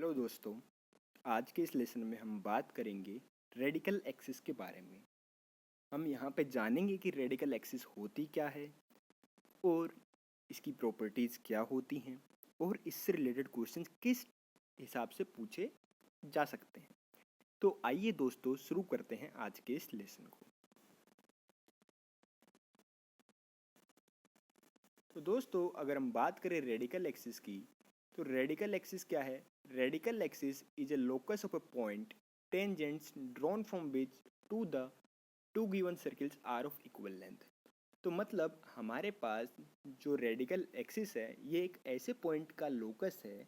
Hello दोस्तों। आज के इस लेसन में हम बात करेंगे रेडिकल एक्सिस के बारे में। हम यहाँ पे जानेंगे कि रेडिकल एक्सिस होती क्या है और इसकी प्रॉपर्टीज़ क्या होती हैं और इससे रिलेटेड क्वेश्चंस किस हिसाब से पूछे जा सकते हैं। तो आइए दोस्तों शुरू करते हैं आज के इस लेसन को। तो दोस्तों अगर हम बात करें रेडिकल एक्सिस की, तो रेडिकल एक्सिस क्या है? Radical axis is a locus of a point tangents drawn from which to the two given circles are of equal length। तो मतलब हमारे पास जो रेडिकल एक्सिस है ये एक ऐसे पॉइंट का लोकस है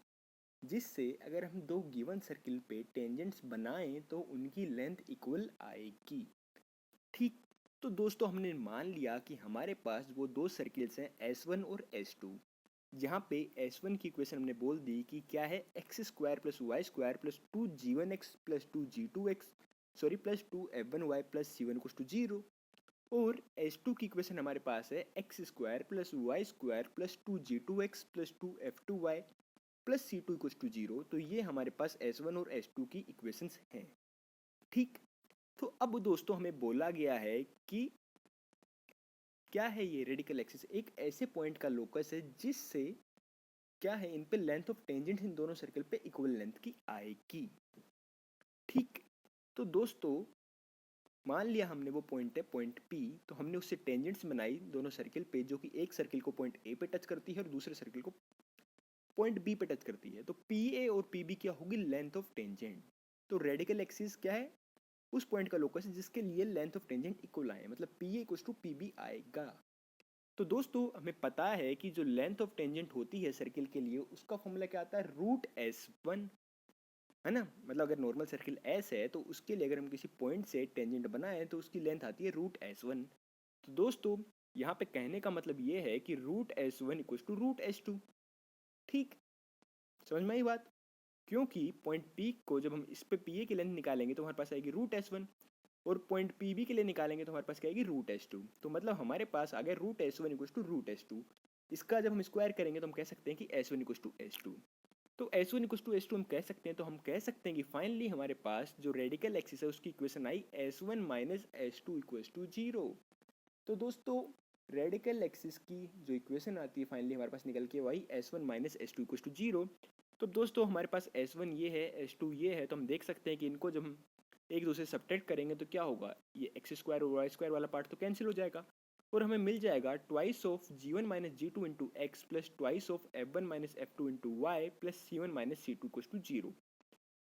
जिससे अगर हम दो गिवन सर्किल पे टेंजेंट्स बनाएं तो उनकी लेंथ इक्वल आएगी। ठीक, तो दोस्तों हमने मान लिया कि हमारे पास वो दो सर्किल्स हैं S1 और S2, जहाँ पे S1 की इक्वेशन हमने बोल दी कि क्या है, x square plus y square plus 2g1x plus 2g2x sorry plus 2f1y plus c1 equals to 0। और S2 की इक्वेशन हमारे पास है x square plus y square plus 2g2x plus 2f2y plus c2 equals to 0। तो ये हमारे पास S1 और S2 की इक्वेशंस हैं। ठीक, तो अब दोस्तों हमें बोला गया है कि क्या है ये रेडिकल एक्सिस, एक ऐसे पॉइंट का लोकस है जिससे क्या है, इन पे लेंथ ऑफ टेंजेंट इन दोनों सर्कल पे इक्वल लेंथ की आएगी। ठीक, तो दोस्तों मान लिया हमने वो पॉइंट है पॉइंट P, तो हमने उससे टेंजेंट्स बनाई दोनों सर्किल पे, जो कि एक सर्किल को पॉइंट A पे टच करती है और दूसरे सर्किल को पॉइंट B पे टच करती है। तो PA और PB क्या होगी? Length of tangent. तो रेडिकल एक्सिस क्या है? उस पॉइंट का लोकस है जिसके लिए लेंथ ऑफ टेंजेंट इक्वल आए, मतलब PA इक्वल्स टू PB आएगा। तो दोस्तों हमें पता है कि जो लेंथ ऑफ टेंजेंट होती है सर्किल के लिए उसका फॉर्मूला क्या आता है? रूट S1, है ना। मतलब अगर नॉर्मल सर्किल S है तो उसके लिए अगर हम किसी पॉइंट से टेंजेंट बनाएं तो उसकी लेंथ आती है रूट S1। तो दोस्तों यहाँ पे कहने का मतलब ये है कि root S1 equals to root S2। ठीक, समझ में आई बात? क्योंकि पॉइंट P को जब हम इस पे PA की लेंथ निकालेंगे तो हमारे पास आएगी रूट S1, और पॉइंट PB के लिए निकालेंगे तो हमारे पास क्या आएगी? Root S2। तो मतलब हमारे पास आ गया root S1 equals to root S2। इसका जब हम स्क्वायर करेंगे तो हम कह सकते हैं कि S1 इक्वल्स टू S2। तो S1 इक्वल्स टू S2 हम कह सकते हैं, तो हम कह सकते हैं कि फाइनली हमारे पास जो रेडिकल एक्सिस है उसकी इक्वेशन आई S1 minus S2 equals to 0। तो दोस्तों रेडिकल एक्सिस की जो इक्वेशन आती है फाइनली हमारे पास निकल के वही S1 minus S2 equals to 0। तो दोस्तों हमारे पास S1 ये है, S2 ये है, तो हम देख सकते हैं कि इनको जब हम एक दूसरे से सब्ट्रैक्ट करेंगे तो क्या होगा, ये एक्स स्क्वायर और वाई स्क्वायर वाला पार्ट तो कैंसिल हो जाएगा और हमें मिल जाएगा twice of g1 minus g2 into x plus twice of f1 minus f2 into y plus c1 minus c2 equals to 0।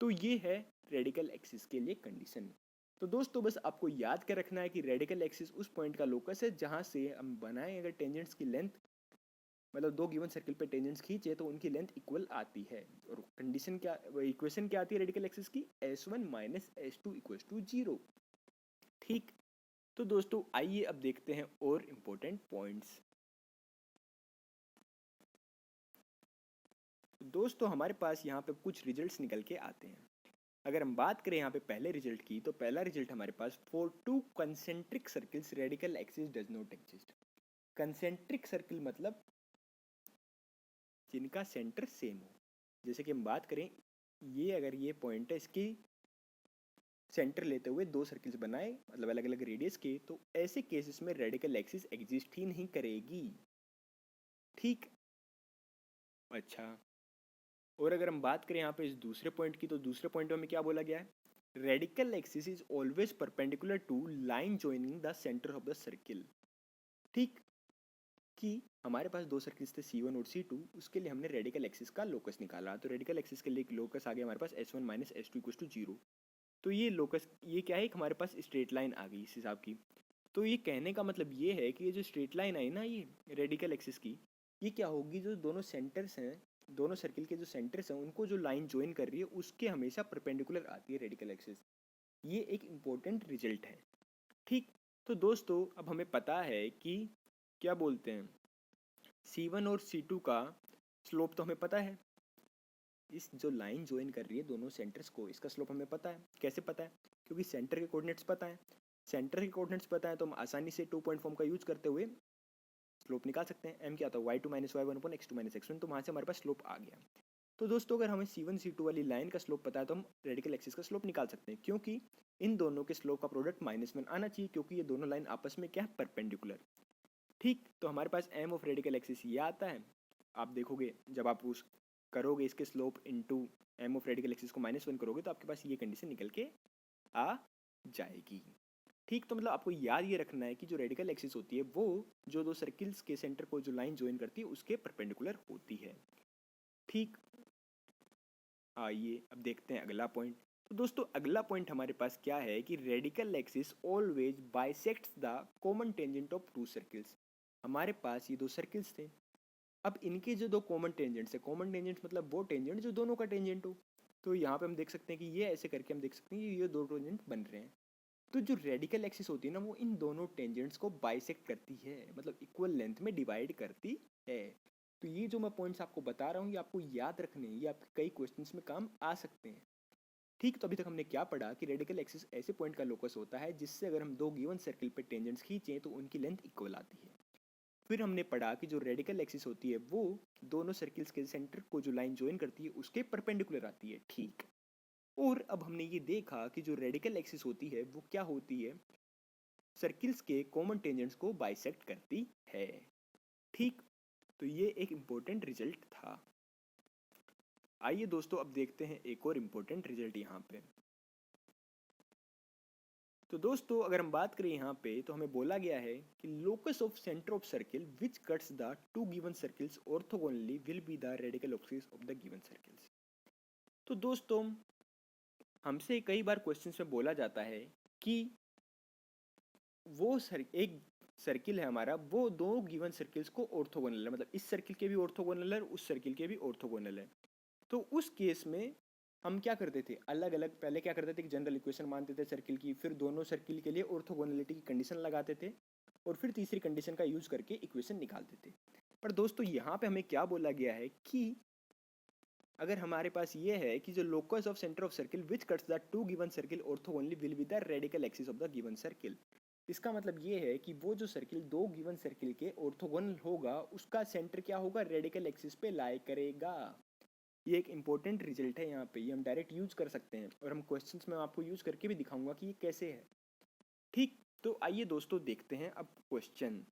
तो ये है रेडिकल एक्सिस के लिए कंडीशन। तो दोस्तों बस आपको याद कर रखना है कि रेडिकल एक्सिस उस पॉइंट का लोकस है जहाँ से हम बनाएं अगर टेंजेंट्स की लेंथ, मतलब दो गिवन सर्किल पे टेंजेंट्स खींचे तो उनकी लेंथ इक्वल आती है। और कंडीशन क्या, इक्वेशन क्या आती है रेडिकल एक्सिस की? S1 minus S2 equals to 0। ठीक, तो दोस्तों आइए अब देखते हैं और इम्पोर्टेंट पॉइंट्स। दोस्तों हमारे पास यहाँ पे कुछ रिजल्ट्स निकल के आते हैं। अगर हम बात करें यहाँ पे पहले रिजल्ट की, तो पहला रिजल्ट हमारे पास for two concentric circles radical axis does not exist. Concentric circle मतलब जिनका सेंटर सेम हो। जैसे कि हम बात करें, ये अगर ये पॉइंट है, इसकी सेंटर लेते हुए दो सर्किल्स बनाए मतलब अलग अलग रेडियस के, तो ऐसे केसेस में रेडिकल एक्सिस एग्जिस्ट ही नहीं करेगी। ठीक, अच्छा, और अगर हम बात करें यहाँ पे इस दूसरे पॉइंट की, तो दूसरे पॉइंट में हमें क्या बोला गया है? Radical axis is always perpendicular to line joining the centre of the circle. ठीक, कि हमारे पास दो सर्किल्स थे C1 और C2, उसके लिए हमने रेडिकल एक्सिस का लोकस निकाला। तो रेडिकल एक्सिस के लिए लोकस आ गया हमारे पास S1 minus S2 equals to 0। तो ये लोकस ये क्या है, हमारे पास स्ट्रेट लाइन आ गई इस हिसाब की। तो ये कहने का मतलब ये है कि ये जो स्ट्रेट लाइन आई ना ये रेडिकल एक्सिस की, ये क्या होगी, जो दोनों सेंटर्स हैं, दोनों सर्किल के जो सेंटर्स हैं उनको जो लाइन ज्वाइन कर रही है उसके हमेशा परपेंडिकुलर आती है रेडिकल एक्सिस। ये एक इम्पोर्टेंट रिजल्ट है। ठीक, तो दोस्तों अब हमें पता है कि क्या बोलते हैं, C1 और C2 का स्लोप तो हमें पता है। इस जो लाइन ज्वाइन कर रही है दोनों सेंटर्स को, इसका स्लोप हमें पता है। कैसे पता है? क्योंकि सेंटर के कोऑर्डिनेट्स पता है। सेंटर के कोऑर्डिनेट्स पता है तो हम आसानी से 2 पॉइंट फॉर्म का यूज करते हुए स्लोप निकाल सकते हैं। m क्या होता है? y2 minus y1 upon x2 minus x1। तो वहाँ से हमारे पास स्लोप आ गया। तो दोस्तों अगर हमें C1 C2 वाली लाइन का स्लोप पता है तो हम रेडिकल एक्सिस का स्लोप निकाल सकते हैं, क्योंकि इन दोनों के स्लोप का प्रोडक्ट -1 आना चाहिए, क्योंकि ये दोनों लाइन आपस में क्या है, परपेंडिकुलर। ठीक, तो हमारे पास एम ऑफ रेडिकल एक्सिस ये आता है। आप देखोगे जब आप उस करोगे इसके slope into m of radical axis को -1 करोगे तो आपके पास ये कंडीशन निकल के आ जाएगी। ठीक, तो मतलब आपको याद ये रखना है कि जो रेडिकल एक्सिस होती है वो जो दो सर्किल्स के सेंटर को जो लाइन ज्वाइन करती है उसके परपेंडिकुलर होती है। ठीक, आइए अब देखते हैं अगला पॉइंट। तो दोस्तों अगला पॉइंट हमारे पास क्या है कि radical axis always bisects the common tangent of two circles. हमारे पास ये दो सर्किल्स थे, अब इनके जो दो कॉमन टेंजेंट्स है, कॉमन टेंजेंट मतलब वो टेंजेंट जो दोनों का टेंजेंट हो। तो यहाँ पे हम देख सकते हैं कि ये ऐसे करके हम देख सकते हैं कि ये दो टेंजेंट बन रहे हैं। तो जो रेडिकल एक्सिस होती है ना वो इन दोनों टेंजेंट्स को बाइसेक्ट करती है, मतलब इक्वल लेंथ में डिवाइड करती है। तो ये जो मैं पॉइंट्स आपको बता रहा हूँ ये आपको याद रखने हैं, ये आपके कई क्वेश्चंस में काम आ सकते हैं। ठीक, तो अभी तक हमने क्या पढ़ा कि रेडिकल एक्सिस ऐसे पॉइंट का लोकस होता है जिससे अगर हम दो गिवन सर्किल पे टेंजेंट्स खींचें तो उनकी लेंथ इक्वल आती है। फिर हमने पढ़ा कि जो रेडिकल एक्सिस होती है वो दोनों सर्किल्स के सेंटर को जो लाइन ज्वाइन करती है उसके परपेंडिकुलर आती है। ठीक, और अब हमने ये देखा कि जो रेडिकल एक्सिस होती है वो क्या होती है, सर्किल्स के कॉमन टेंजेंट्स को बाइसेक्ट करती है। ठीक, तो ये एक इम्पोर्टेंट रिजल्ट था। आइए दोस्तों अब देखते हैं एक और इम्पोर्टेंट रिजल्ट यहाँ पे। तो दोस्तों अगर हम बात करें यहाँ पे तो हमें बोला गया है कि locus of centre of circle which cuts the two given circles orthogonally will be the radical axis of the given circles. तो दोस्तों हमसे कई बार क्वेश्चंस में बोला जाता है कि वो एक सर्किल है हमारा, वो दो गिवन सर्किल्स को ऑर्थोगोनल है, मतलब इस सर्किल के भी ऑर्थोगोनल है और उस सर्किल के भी ऑर्थोगोनल है। तो उस केस में हम क्या करते थे, अलग अलग पहले क्या करते थे कि जनरल इक्वेशन मानते थे सर्किल की, फिर दोनों सर्किल के लिए ऑर्थोगोनलिटी की कंडीशन लगाते थे और फिर तीसरी कंडीशन का यूज करके इक्वेशन निकालते थे। पर दोस्तों यहाँ पे हमें क्या बोला गया है कि अगर हमारे पास ये है कि जो locus of centre of circle which cuts the two given circle orthogonally will be the radical axis of the given circle. इसका मतलब ये है कि वो जो सर्किल दो गिवन सर्किल के ऑर्थोगोनल होगा उसका सेंटर क्या होगा, रेडिकल एक्सिस पे लाई करेगा। ये एक इंपॉर्टेंट रिजल्ट है, यहाँ पे ये हम डायरेक्ट यूज कर सकते हैं और हम क्वेश्चंस में आपको यूज करके भी दिखाऊंगा कि ये कैसे है। ठीक, तो आइए दोस्तों देखते हैं अब क्वेश्चन।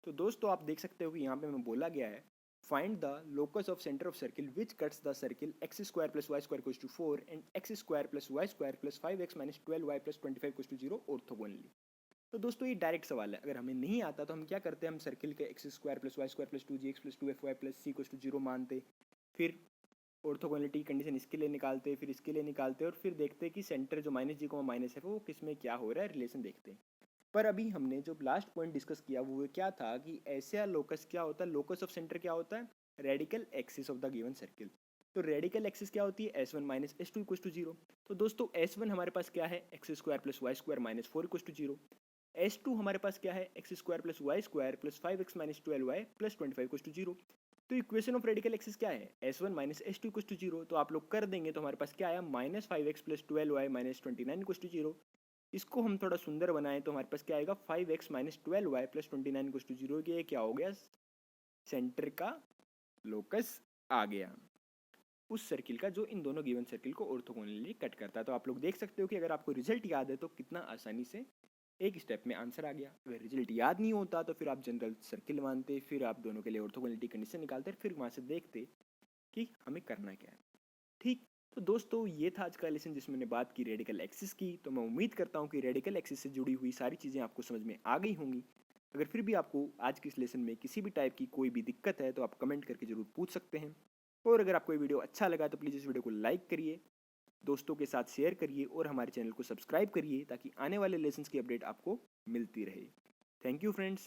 तो दोस्तों आप देख सकते हो कि यहाँ पे हमें बोला गया है find the locus of centre of circle which cuts the circle x square plus y square equals to 4 and x square plus y square plus 5x minus 12y plus 25 equals to 0 orthogonally. तो दोस्तों ये direct सवाल है, अगर हमें नहीं आता तो हम क्या करते हैं, हम सर्किल के x square plus y square plus 2gx plus 2fy plus c equals to 0 मानते, फिर ऑर्थोगोनलिटी कंडीशन इसके लिए निकालते, फिर इसके लिए निकालते और फिर देखते कि सेंटर जो माइनस जी को माइनस है वो किस में क्या हो रहा है, रिलेशन देखते हैं। पर अभी हमने जो लास्ट पॉइंट डिस्कस किया वो क्या था कि ऐसा लोकस क्या होता है, लोकस ऑफ सेंटर क्या होता है, radical axis of the given circle. तो रेडिकल एक्सिस क्या होती है, S1 minus S2 equal to 0। तो दोस्तों S1 हमारे पास क्या है, x square plus y square minus 4 equal to 0। S2 हमारे पास क्या है, x square plus y square plus 5x minus 12y plus 25 equal to 0। तो इक्वेशन ऑफ रेडिकल एक्सिस क्या है, S1 minus S2 equal to 0। तो आप लोग कर देंगे तो हमारे पास क्या आया, minus 5x plus 12y minus 29 equal to 0। इसको हम थोड़ा सुंदर बनाएं तो हमारे पास क्या आएगा, 5x minus 12y plus 29 equal to 0। ये क्या हो गया, सेंटर का लोकस आ गया उस सर्किल का जो इन दोनों गिवन सर्किल को ऑर्थोगोनली कट करता है। तो आप लोग देख सकते हो कि अगर आपको रिजल्ट याद है तो कितना आसानी से एक स्टेप में आंसर आ गया। अगर रिजल्ट याद नहीं होता तो फिर आप जनरल सर्किल मानते, फिर आप दोनों के लिए ऑर्थोगोनलिटी कंडीशन निकालते, फिर वहाँ से देखते कि हमें करना क्या है। ठीक, तो दोस्तों ये था आज का लेसन जिसमें मैंने बात की रेडिकल एक्सिस की। तो मैं उम्मीद करता हूँ कि रेडिकल एक्सिस से जुड़ी हुई सारी चीज़ें आपको समझ में आ गई होंगी। अगर फिर भी आपको आज के इस लेसन में किसी भी टाइप की कोई भी दिक्कत है तो आप कमेंट करके ज़रूर पूछ सकते हैं। और अगर आपको ये वीडियो अच्छा लगा तो प्लीज़ इस वीडियो को लाइक करिए, दोस्तों के साथ शेयर करिए और हमारे चैनल को सब्सक्राइब करिए ताकि आने वाले लेसन्स की अपडेट आपको मिलती रहे। Thank you friends.